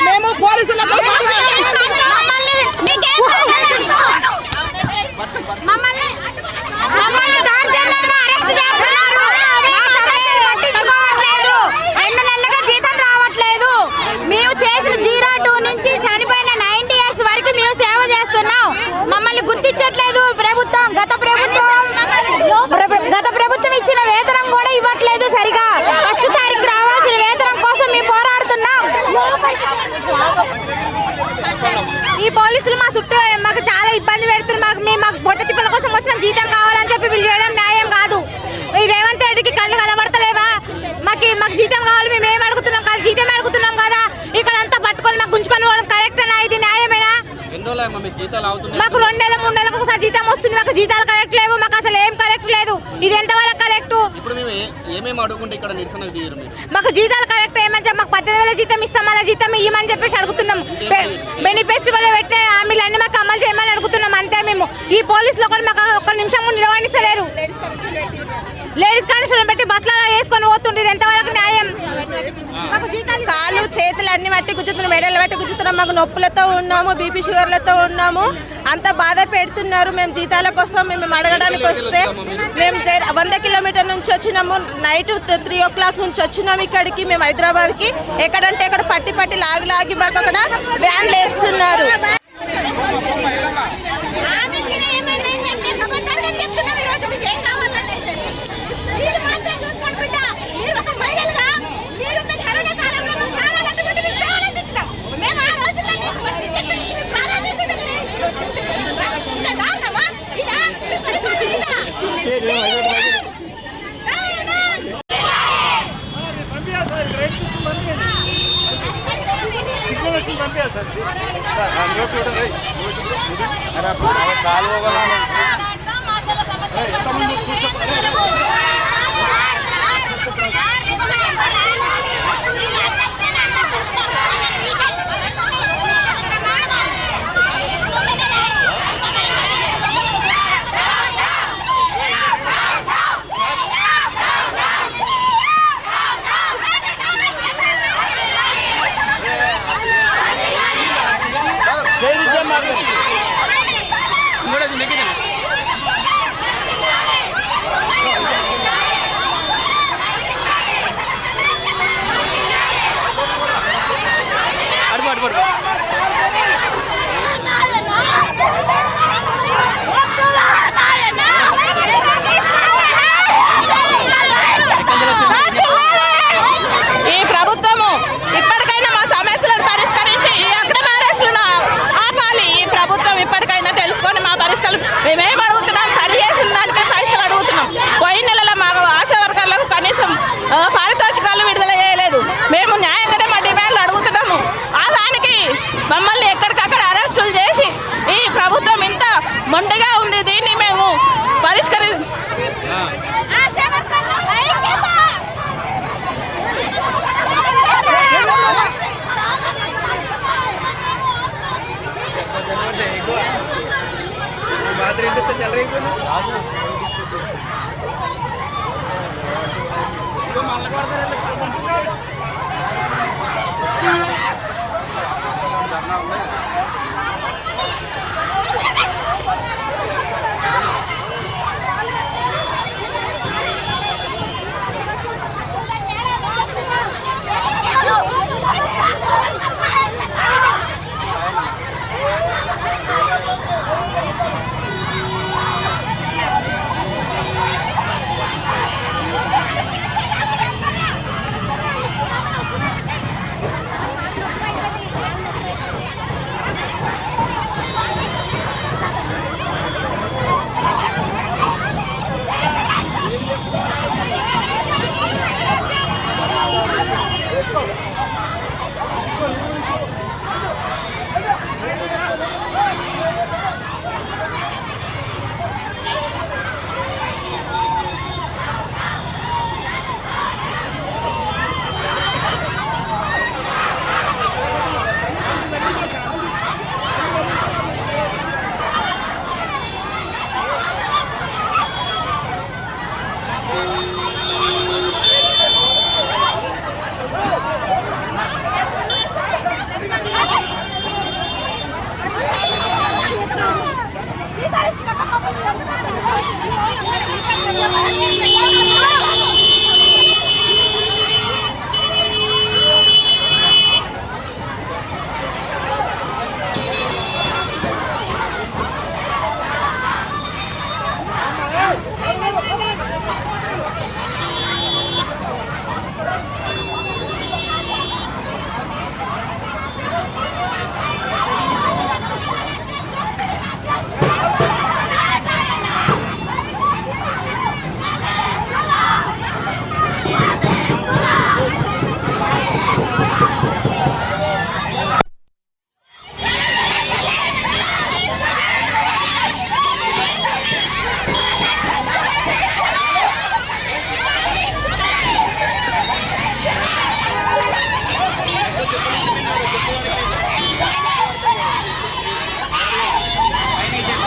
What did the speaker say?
మేము పోలీసులకు మమ్మల్ని దౌర్జన్యంగా అరెస్ట్ చేస్తున్నారు. మా సమస్యలు పట్టించుకోవట్లేదు. 2 నెలలుగా జీతం రావట్లేదు. మేము చేసిన 02 నుంచి చనిపోయిన 90 years వరకు మేము సేవ చేస్తున్నాం. మమ్మల్ని గుర్తించట్లేదు ప్రభుత్వం. గత ప్రభుత్వం ఇచ్చిన వేతనం కూడా ఇవ్వట్లేదు సరిగా. 1వ తారీఖు రావాల్సిన వేతనం కోసం మేము పోరాడుతున్నాం. ఈ పోలీసులు మా చుట్టూ మాకు చాలా ఇబ్బంది పెడుతున్నారు. మాకు బొట్ట తిప్పల కోసం వచ్చిన జీతం కావాలని చెప్పి వీళ్ళు చేయడం న్యాయం కాదు. ఈ రేవంత్ రెడ్డికి కళ్ళు కనబడతలేవా? మాకు జీతం కావాలి. మేము ఏం అడుగుతున్నాం? కాదు జీతం అడుగుతున్నాం కదా. ఇక్కడ అంతా పట్టుకొని మాకు గుంజుకొని పోవడం కరెక్టేనా? ఇది న్యాయమేనా? మాకు 2 నెలలు 3 నెలలకు ఒకసారి జీతం వస్తుంది. మాకు జీతాలు కరెక్ట్ లేవు. మాకు అసలు ఏం కరెక్ట్ లేదు. ఇది ఎంతవరకు కరెక్ట్? మాకు జీతాలు కరెక్ట్ ఏమని చెప్పి మాకు 18,000 జీతం ఇస్తాం. అలా జీతం ఇవ్వమని చెప్పేసి అడుగుతున్నాం. బెనిఫిషియరీలో పెట్టే హామీలన్నీ మాకు అమలు చేయమని అడుగుతున్నాం. అంతే. మేము ఈ పోలీసులు కూడా మాకు 1 నిమిషం కూడా నిలవనిస్తలేరు. లేడీస్ కానిస్టేబుల్ పెట్టి బస్సులలో వేసుకొని పోతుండే. ఇది ఎంతవరకు న్యాయం? కాళ్ళు చేతులు అన్ని బట్టి గుంజుతున్నాం. మెడలు బట్టి గుంజుతున్నాం. మాకు నొప్పులతో ఉన్నాము, బీపీ షుగర్లతో ఉన్నాము. అంత బాధ పెడుతున్నారు. మేము జీతాల కోసం మేము అడగడానికి వస్తే మేము 100 కిలోమీటర్ నుంచి వచ్చినాము. నైట్ 3 o'clock నుంచి వచ్చినాము ఇక్కడికి. మేము హైదరాబాద్కి ఎక్కడంటే ఎక్కడ పట్టి లాగి మాకు అక్కడ వ్యాన్లు వేస్తున్నారు. అడుగు